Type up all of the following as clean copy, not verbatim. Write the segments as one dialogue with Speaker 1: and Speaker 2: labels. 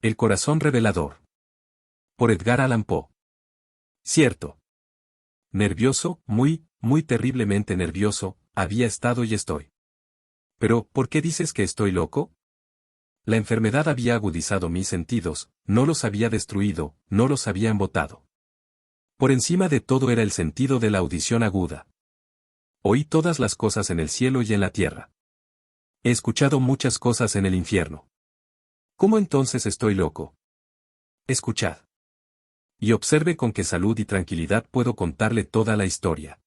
Speaker 1: El corazón revelador. Por Edgar Allan Poe. Cierto. Nervioso, muy terriblemente nervioso, había estado y estoy. Pero, ¿por qué dices que estoy loco? La enfermedad había agudizado mis sentidos, no los había destruido, no los había embotado. Por encima de todo era el sentido de la audición aguda. Oí todas las cosas en el cielo y en la tierra. He escuchado muchas cosas en el infierno. ¿Cómo entonces estoy loco? Escuchad. Y observe con qué salud y tranquilidad puedo contarle toda la historia.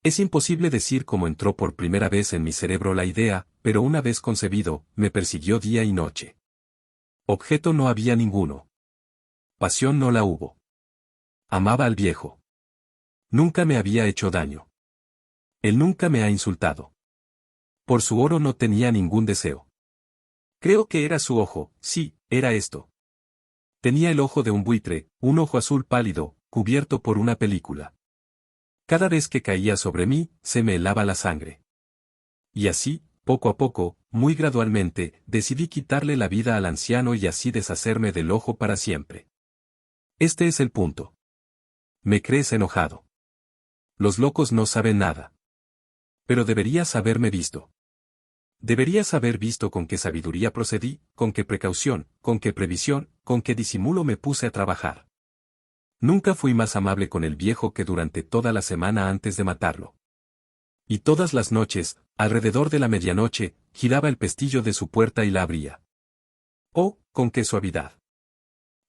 Speaker 1: Es imposible decir cómo entró por primera vez en mi cerebro la idea, pero una vez concebido, me persiguió día y noche. Objeto no había ninguno. Pasión no la hubo. Amaba al viejo. Nunca me había hecho daño. Él nunca me ha insultado. Por su oro no tenía ningún deseo. Creo que era su ojo, sí, era esto. Tenía el ojo de un buitre, un ojo azul pálido, cubierto por una película. Cada vez que caía sobre mí, se me helaba la sangre. Y así, poco a poco, muy gradualmente, decidí quitarle la vida al anciano y así deshacerme del ojo para siempre. Este es el punto. ¿Me crees enojado? Los locos no saben nada. Pero deberías haberme visto. Deberías haber visto con qué sabiduría procedí, con qué precaución, con qué previsión, con qué disimulo me puse a trabajar. Nunca fui más amable con el viejo que durante toda la semana antes de matarlo. Y todas las noches, alrededor de la medianoche, giraba el pestillo de su puerta y la abría. ¡Oh, con qué suavidad!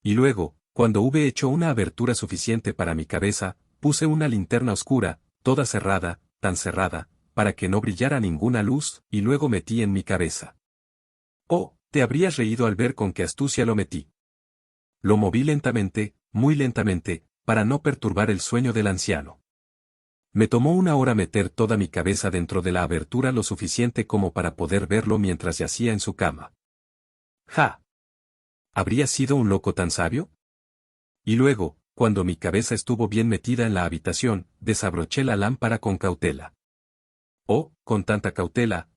Speaker 1: Y luego, cuando hube hecho una abertura suficiente para mi cabeza, puse una linterna oscura, toda cerrada, tan cerrada, para que no brillara ninguna luz, y luego metí en mi cabeza. Oh, te habrías reído al ver con qué astucia lo metí. Lo moví lentamente, muy lentamente, para no perturbar el sueño del anciano. Me tomó una hora meter toda mi cabeza dentro de la abertura lo suficiente como para poder verlo mientras yacía en su cama. ¡Ja! ¿Habría sido un loco tan sabio? Y luego, cuando mi cabeza estuvo bien metida en la habitación, desabroché la lámpara con cautela. Oh, con tanta cautela,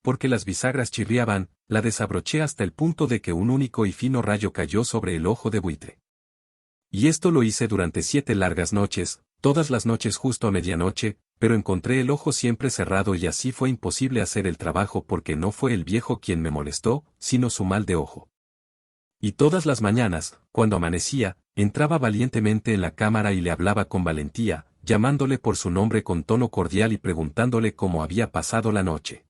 Speaker 1: porque las bisagras chirriaban, la desabroché hasta el punto de que un único y fino rayo cayó sobre el ojo de buitre. Y esto lo hice durante 7 largas noches, todas las noches justo a medianoche, pero encontré el ojo siempre cerrado y así fue imposible hacer el trabajo porque no fue el viejo quien me molestó, sino su mal de ojo. Y todas las mañanas, cuando amanecía, entraba valientemente en la cámara y le hablaba con valentía, llamándole por su nombre con tono cordial y preguntándole cómo había pasado la noche.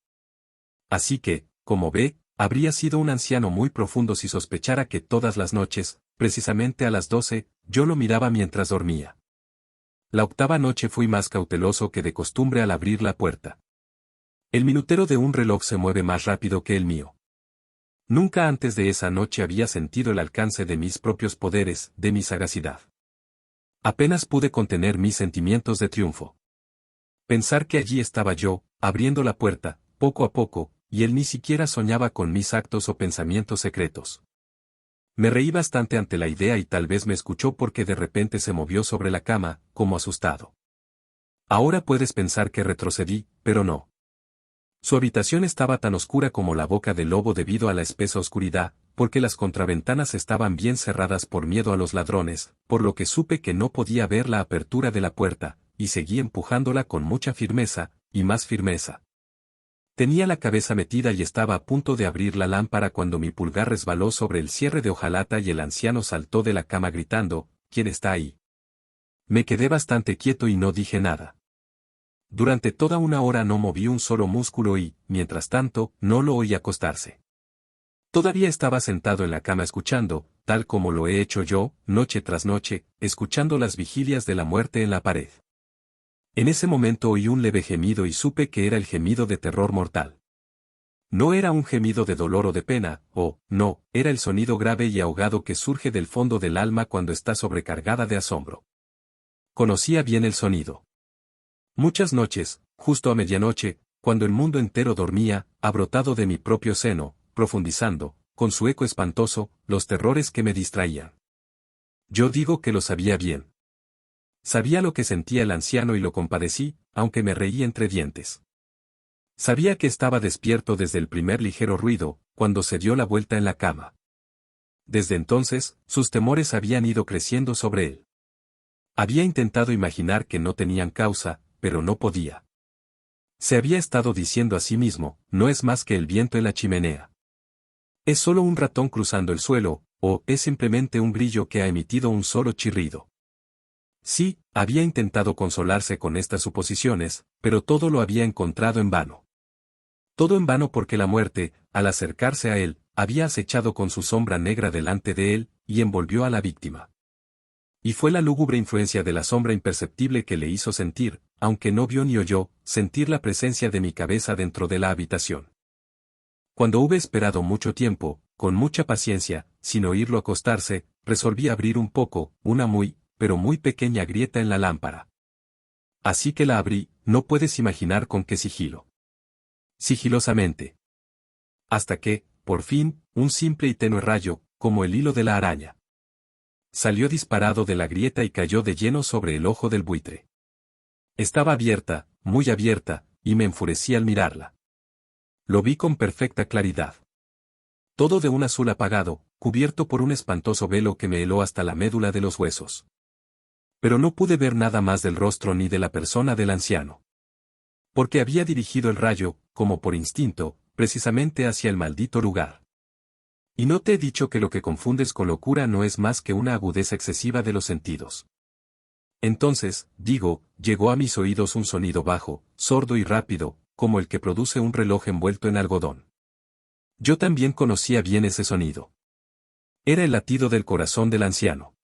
Speaker 1: Así que, como ve, habría sido un anciano muy profundo si sospechara que todas las noches, precisamente a las 12, yo lo miraba mientras dormía. La 8ª noche fui más cauteloso que de costumbre al abrir la puerta. El minutero de un reloj se mueve más rápido que el mío. Nunca antes de esa noche había sentido el alcance de mis propios poderes, de mi sagacidad. Apenas pude contener mis sentimientos de triunfo. Pensar que allí estaba yo, abriendo la puerta, poco a poco, y él ni siquiera soñaba con mis actos o pensamientos secretos. Me reí bastante ante la idea y tal vez me escuchó porque de repente se movió sobre la cama, como asustado. Ahora puedes pensar que retrocedí, pero no. Su habitación estaba tan oscura como la boca del lobo debido a la espesa oscuridad, porque las contraventanas estaban bien cerradas por miedo a los ladrones, por lo que supe que no podía ver la apertura de la puerta, y seguí empujándola con mucha firmeza, y más firmeza. Tenía la cabeza metida y estaba a punto de abrir la lámpara cuando mi pulgar resbaló sobre el cierre de hojalata y el anciano saltó de la cama gritando, ¿quién está ahí? Me quedé bastante quieto y no dije nada. Durante toda una hora no moví un solo músculo y, mientras tanto, no lo oí acostarse. Todavía estaba sentado en la cama escuchando, tal como lo he hecho yo, noche tras noche, escuchando las vigilias de la muerte en la pared. En ese momento oí un leve gemido y supe que era el gemido de terror mortal. No era un gemido de dolor o de pena, no, era el sonido grave y ahogado que surge del fondo del alma cuando está sobrecargada de asombro. Conocía bien el sonido. Muchas noches, justo a medianoche, cuando el mundo entero dormía, ha brotado de mi propio seno, profundizando, con su eco espantoso, los terrores que me distraían. Yo digo que lo sabía bien. Sabía lo que sentía el anciano y lo compadecí, aunque me reí entre dientes. Sabía que estaba despierto desde el primer ligero ruido, cuando se dio la vuelta en la cama. Desde entonces, sus temores habían ido creciendo sobre él. Había intentado imaginar que no tenían causa, pero no podía. Se había estado diciendo a sí mismo, no es más que el viento en la chimenea. Es solo un ratón cruzando el suelo, o es simplemente un grillo que ha emitido un solo chirrido. Sí, había intentado consolarse con estas suposiciones, pero todo lo había encontrado en vano. Todo en vano porque la muerte, al acercarse a él, había acechado con su sombra negra delante de él, y envolvió a la víctima. Y fue la lúgubre influencia de la sombra imperceptible que le hizo sentir, aunque no vio ni oyó, sentir la presencia de mi cabeza dentro de la habitación. Cuando hube esperado mucho tiempo, con mucha paciencia, sin oírlo acostarse, resolví abrir un poco, una muy, pero muy pequeña grieta en la lámpara. Así que la abrí, no puedes imaginar con qué sigilo. Sigilosamente. Hasta que, por fin, un simple y tenue rayo, como el hilo de la araña, salió disparado de la grieta y cayó de lleno sobre el ojo del buitre. Estaba abierta, muy abierta, y me enfurecí al mirarla. Lo vi con perfecta claridad. Todo de un azul apagado, cubierto por un espantoso velo que me heló hasta la médula de los huesos. Pero no pude ver nada más del rostro ni de la persona del anciano. Porque había dirigido el rayo, como por instinto, precisamente hacia el maldito lugar. Y no te he dicho que lo que confundes con locura no es más que una agudeza excesiva de los sentidos. Entonces, digo, llegó a mis oídos un sonido bajo, sordo y rápido, como el que produce un reloj envuelto en algodón. Yo también conocía bien ese sonido. Era el latido del corazón del anciano.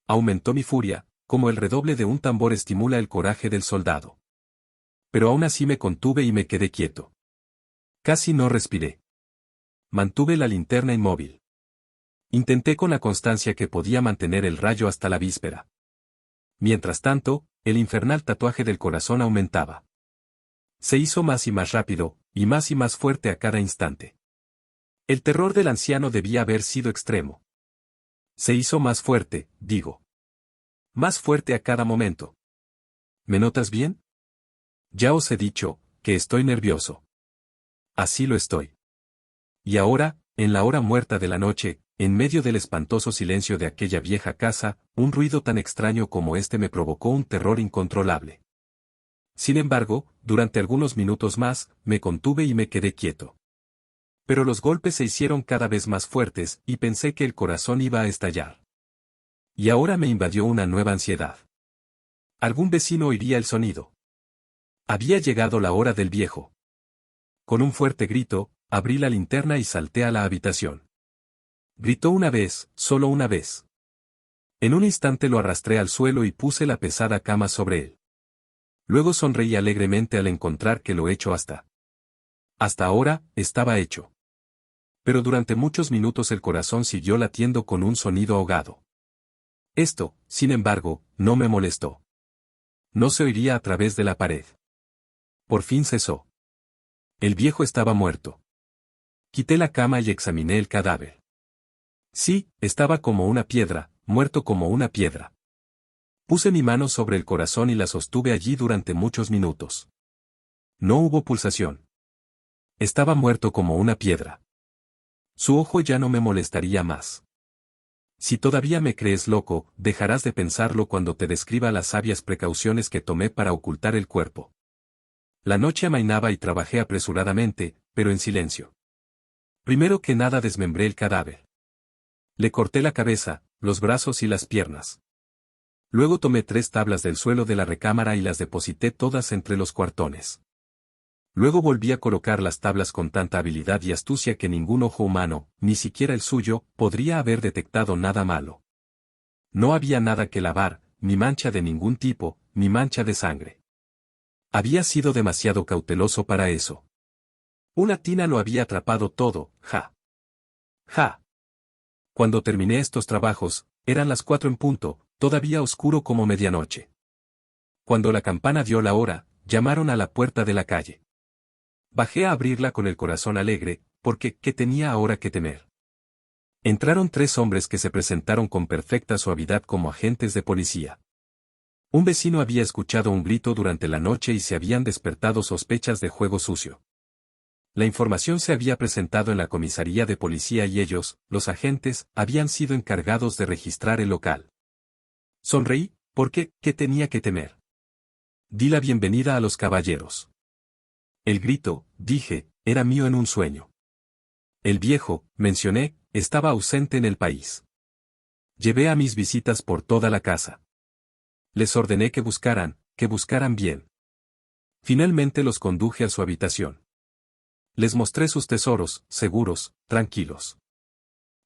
Speaker 1: Aumentó mi furia, como el redoble de un tambor estimula el coraje del soldado. Pero aún así me contuve y me quedé quieto. Casi no respiré. Mantuve la linterna inmóvil. Intenté con la constancia que podía mantener el rayo hasta la víspera. Mientras tanto, el infernal tatuaje del corazón aumentaba. Se hizo más y más rápido, y más fuerte a cada instante. El terror del anciano debía haber sido extremo. Se hizo más fuerte, digo. Más fuerte a cada momento. ¿Me notas bien? Ya os he dicho, que estoy nervioso. Así lo estoy. Y ahora, en la hora muerta de la noche, en medio del espantoso silencio de aquella vieja casa, un ruido tan extraño como este me provocó un terror incontrolable. Sin embargo, durante algunos minutos más, me contuve y me quedé quieto. Pero los golpes se hicieron cada vez más fuertes y pensé que el corazón iba a estallar. Y ahora me invadió una nueva ansiedad. Algún vecino oiría el sonido. Había llegado la hora del viejo. Con un fuerte grito, abrí la linterna y salté a la habitación. Gritó una vez, solo una vez. En un instante lo arrastré al suelo y puse la pesada cama sobre él. Luego sonreí alegremente al encontrar que lo hecho hasta ahora, estaba hecho. Pero durante muchos minutos el corazón siguió latiendo con un sonido ahogado. Esto, sin embargo, no me molestó. No se oiría a través de la pared. Por fin cesó. El viejo estaba muerto. Quité la cama y examiné el cadáver. Sí, estaba como una piedra, muerto como una piedra. Puse mi mano sobre el corazón y la sostuve allí durante muchos minutos. No hubo pulsación. Estaba muerto como una piedra. Su ojo ya no me molestaría más. Si todavía me crees loco, dejarás de pensarlo cuando te describa las sabias precauciones que tomé para ocultar el cuerpo. La noche amainaba y trabajé apresuradamente, pero en silencio. Primero que nada desmembré el cadáver. Le corté la cabeza, los brazos y las piernas. Luego tomé 3 tablas del suelo de la recámara y las deposité todas entre los cuartones. Luego volví a colocar las tablas con tanta habilidad y astucia que ningún ojo humano, ni siquiera el suyo, podría haber detectado nada malo. No había nada que lavar, ni mancha de ningún tipo, ni mancha de sangre. Había sido demasiado cauteloso para eso. Una tina lo había atrapado todo, ja. Ja. Cuando terminé estos trabajos, eran las 4 en punto, todavía oscuro como medianoche. Cuando la campana dio la hora, llamaron a la puerta de la calle. Bajé a abrirla con el corazón alegre, porque, ¿qué tenía ahora que temer? Entraron 3 hombres que se presentaron con perfecta suavidad como agentes de policía. Un vecino había escuchado un grito durante la noche y se habían despertado sospechas de juego sucio. La información se había presentado en la comisaría de policía y ellos, los agentes, habían sido encargados de registrar el local. Sonreí, porque, ¿qué tenía que temer? Di la bienvenida a los caballeros. El grito, dije, era mío en un sueño. El viejo, mencioné, estaba ausente en el país. Llevé a mis visitas por toda la casa. Les ordené que buscaran bien. Finalmente los conduje a su habitación. Les mostré sus tesoros, seguros, tranquilos.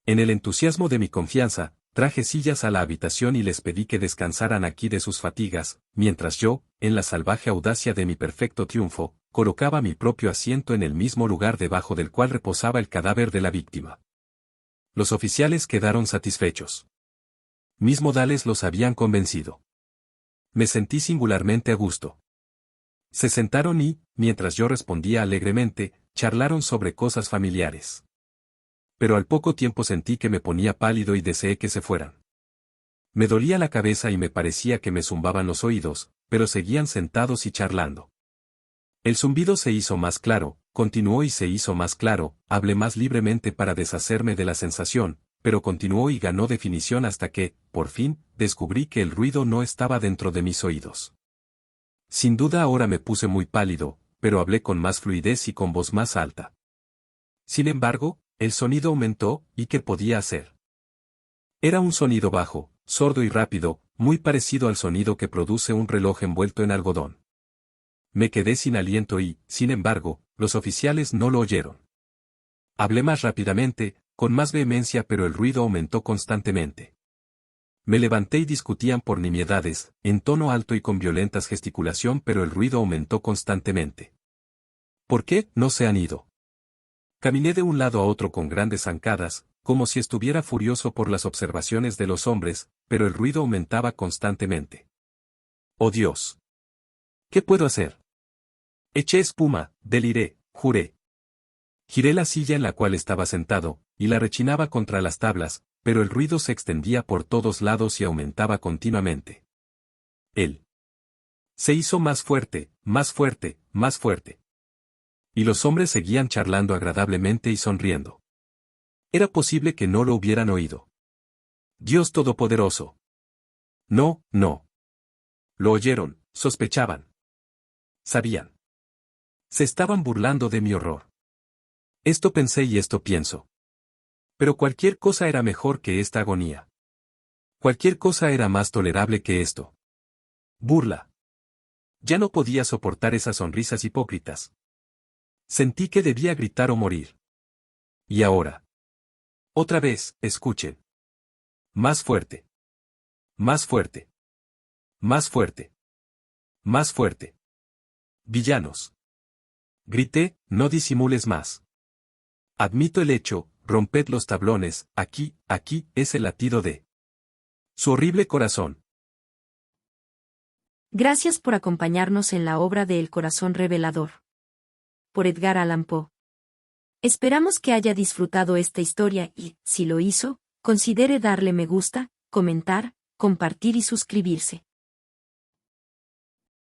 Speaker 1: En el entusiasmo de mi confianza, traje sillas a la habitación y les pedí que descansaran aquí de sus fatigas, mientras yo, en la salvaje audacia de mi perfecto triunfo, colocaba mi propio asiento en el mismo lugar debajo del cual reposaba el cadáver de la víctima. Los oficiales quedaron satisfechos. Mis modales los habían convencido. Me sentí singularmente a gusto. Se sentaron y, mientras yo respondía alegremente, charlaron sobre cosas familiares. Pero al poco tiempo sentí que me ponía pálido y deseé que se fueran. Me dolía la cabeza y me parecía que me zumbaban los oídos, pero seguían sentados y charlando. El zumbido se hizo más claro, continuó y se hizo más claro, hablé más libremente para deshacerme de la sensación, pero continuó y ganó definición hasta que, por fin, descubrí que el ruido no estaba dentro de mis oídos. Sin duda ahora me puse muy pálido, pero hablé con más fluidez y con voz más alta. Sin embargo, el sonido aumentó, ¿y qué podía hacer? Era un sonido bajo, sordo y rápido, muy parecido al sonido que produce un reloj envuelto en algodón. Me quedé sin aliento y, sin embargo, los oficiales no lo oyeron. Hablé más rápidamente, con más vehemencia, pero el ruido aumentó constantemente. Me levanté y discutían por nimiedades, en tono alto y con violentas gesticulación, pero el ruido aumentó constantemente. ¿Por qué no se han ido? Caminé de un lado a otro con grandes zancadas, como si estuviera furioso por las observaciones de los hombres, pero el ruido aumentaba constantemente. ¡Oh Dios! ¿Qué puedo hacer? Eché espuma, deliré, juré. Giré la silla en la cual estaba sentado, y la rechinaba contra las tablas, pero el ruido se extendía por todos lados y aumentaba continuamente. Él se hizo más fuerte, más fuerte, más fuerte. Y los hombres seguían charlando agradablemente y sonriendo. Era posible que no lo hubieran oído. Dios Todopoderoso. No, no. Lo oyeron, sospechaban. Sabían. Se estaban burlando de mi horror. Esto pensé y esto pienso. Pero cualquier cosa era mejor que esta agonía. Cualquier cosa era más tolerable que esto. Burla. Ya no podía soportar esas sonrisas hipócritas. Sentí que debía gritar o morir. Y ahora. Otra vez, escuchen. Más fuerte. Más fuerte. Más fuerte. Más fuerte. Villanos. Grité, no disimules más. Admito el hecho, romped los tablones, aquí es el latido de su horrible corazón.
Speaker 2: Gracias por acompañarnos en la obra de El corazón revelador. Por Edgar Allan Poe. Esperamos que haya disfrutado esta historia y, si lo hizo, considere darle me gusta, comentar, compartir y suscribirse.